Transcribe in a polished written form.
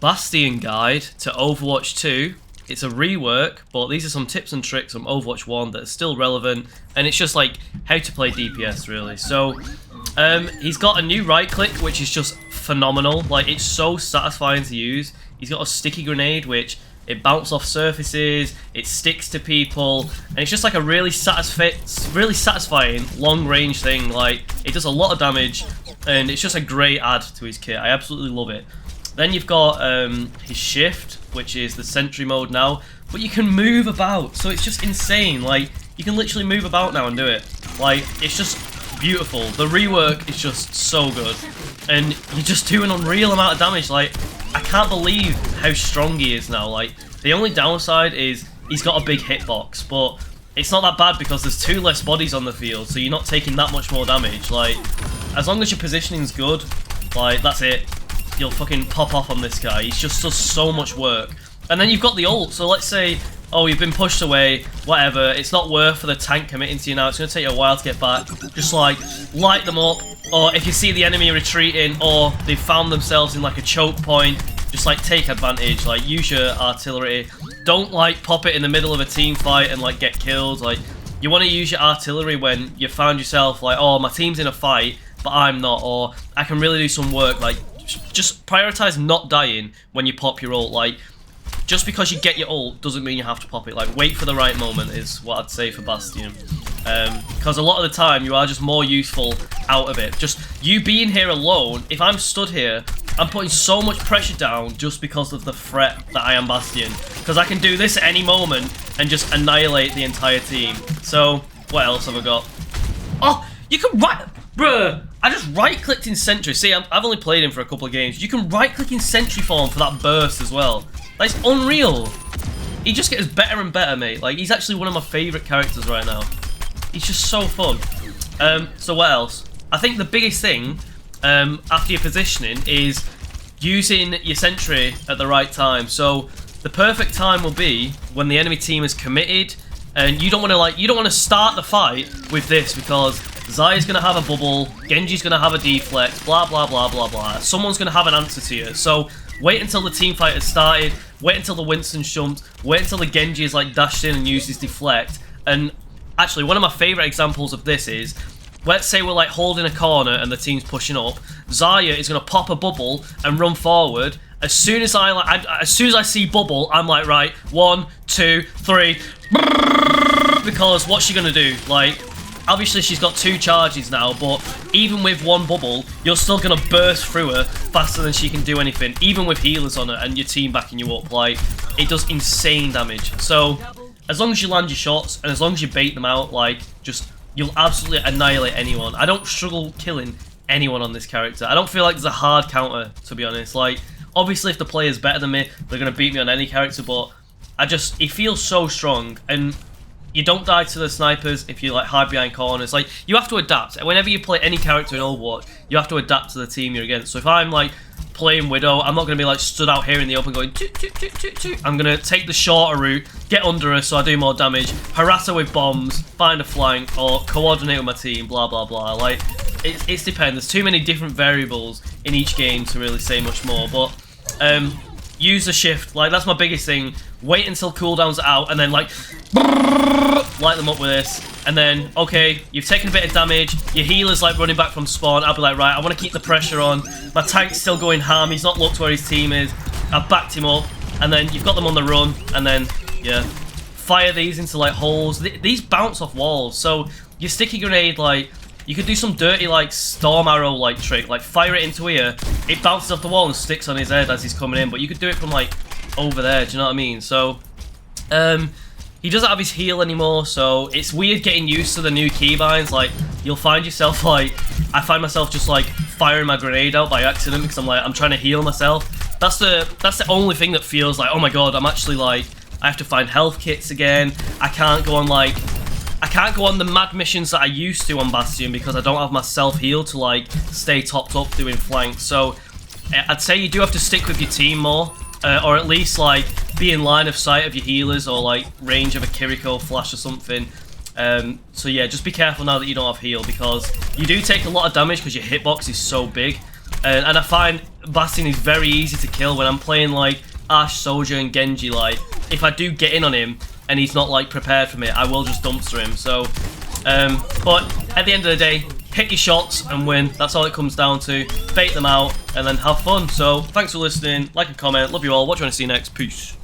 Bastion guide to Overwatch 2. It's a rework, but these are some tips and tricks from Overwatch 1 that are still relevant, and it's just like how to play DPS really. So he's got a new right click which is just phenomenal. Like, it's so satisfying to use. He's got a sticky grenade which it bounces off surfaces, it sticks to people, and it's just like a really satisfying long range thing. Like, it does a lot of damage, and it's just a great add to his kit. I absolutely love it. Then you've got his shift, which is the sentry mode now, but you can move about, so it's just insane. Like, you can literally move about now and do it. Like, it's just beautiful. The rework is just so good, and you just do an unreal amount of damage. Like, I can't believe how strong he is now. Like, the only downside is he's got a big hitbox, but it's not that bad because there's 2 less bodies on the field, so you're not taking that much more damage. Like, as long as your positioning's good, like, that's it. You'll fucking pop off on this guy. He just does so much work. And then you've got the ult, so let's say, oh, you've been pushed away, whatever, it's not worth for the tank committing to you now, it's going to take you a while to get back. Just like, light them up, or if you see the enemy retreating, or they've found themselves in like a choke point, just like take advantage, like use your artillery. Don't like pop it in the middle of a team fight and like get killed. Like, you want to use your artillery when you found yourself like, oh, my team's in a fight, but I'm not, or I can really do some work. Like, just prioritize not dying when you pop your ult. Like, just because you get your ult doesn't mean you have to pop it. Like, wait for the right moment is what I'd say for Bastion. Because a lot of the time you are just more useful out of it. Just you being here alone, if I'm stood here, I'm putting so much pressure down just because of the threat that I am Bastion. Because I can do this at any moment and just annihilate the entire team. So, what else have I got? Oh, you can bruh, I just right-clicked in Sentry. See, I've only played him for a couple of games. You can right-click in Sentry form for that burst as well. That's unreal. He just gets better and better, mate. Like, he's actually one of my favourite characters right now. He's just so fun. So what else? I think the biggest thing after your positioning is using your Sentry at the right time. So the perfect time will be when the enemy team is committed, and you don't want to start the fight with this because Zarya's going to have a bubble, Genji's going to have a deflect, blah, blah, blah, blah, blah. Someone's going to have an answer to you. So wait until the team fight has started, wait until the Winston's jumped, wait until the Genji is like dashed in and used his deflect. And actually, one of my favourite examples of this is, let's say we're like holding a corner and the team's pushing up. Zarya is going to pop a bubble and run forward. As soon as I see bubble, I'm like, right, 1, 2, 3, because what's she going to do? Like, obviously she's got 2 charges now, but even with 1 bubble, you're still going to burst through her faster than she can do anything, even with healers on her and your team backing you up. Like, it does insane damage. So, as long as you land your shots, and as long as you bait them out, like, just, you'll absolutely annihilate anyone. I don't struggle killing anyone on this character. I don't feel like there's a hard counter, to be honest. Like, obviously if the player's better than me, they're going to beat me on any character, but he feels so strong, and you don't die to the snipers if you like hide behind corners. Like, you have to adapt. Whenever you play any character in Overwatch, you have to adapt to the team you're against. So if I'm like playing Widow, I'm not going to be like stood out here in the open going toot, toot, toot, toot, toot. I'm going to take the shorter route, get under her so I do more damage, harass her with bombs, find a flank, or coordinate with my team, blah, blah, blah. Like, it depends. There's too many different variables in each game to really say much more. But use the shift. Like, that's my biggest thing. Wait until cooldowns are out and then like light them up with this. And then, okay, you've taken a bit of damage, your healer's like running back from spawn. I'll be like, right, I want to keep the pressure on. My tank's still going ham, he's not looked where his team is. I've backed him up, and then you've got them on the run, and then, yeah, fire these into like holes. These bounce off walls, so your sticky grenade, like, you could do some dirty like storm arrow like trick, like fire it into here, it bounces off the wall and sticks on his head as he's coming in, but you could do it from like over there, do you know what I mean? So, he doesn't have his heal anymore, so it's weird getting used to the new keybinds. Like, you'll find yourself like, I find myself just like firing my grenade out by accident because I'm trying to heal myself. That's the only thing that feels like, oh my god, I'm actually like, I have to find health kits again. I can't go on the mad missions that I used to on Bastion because I don't have my self heal to like stay topped up doing flanks. So I'd say you do have to stick with your team more. Or at least like be in line of sight of your healers or like range of a Kiriko flash or something. So yeah, just be careful now that you don't have heal because you do take a lot of damage because your hitbox is so big. And I find Bastion is very easy to kill when I'm playing like Ashe, Soujourn, Genji. Like, if I do get in on him and he's not like prepared for me, I will just dumpster him. So, but at the end of the day, hit your shots and win. That's all it comes down to. Bait them out and then have fun. So, thanks for listening. Like and comment. Love you all. What do you want to see next? Peace.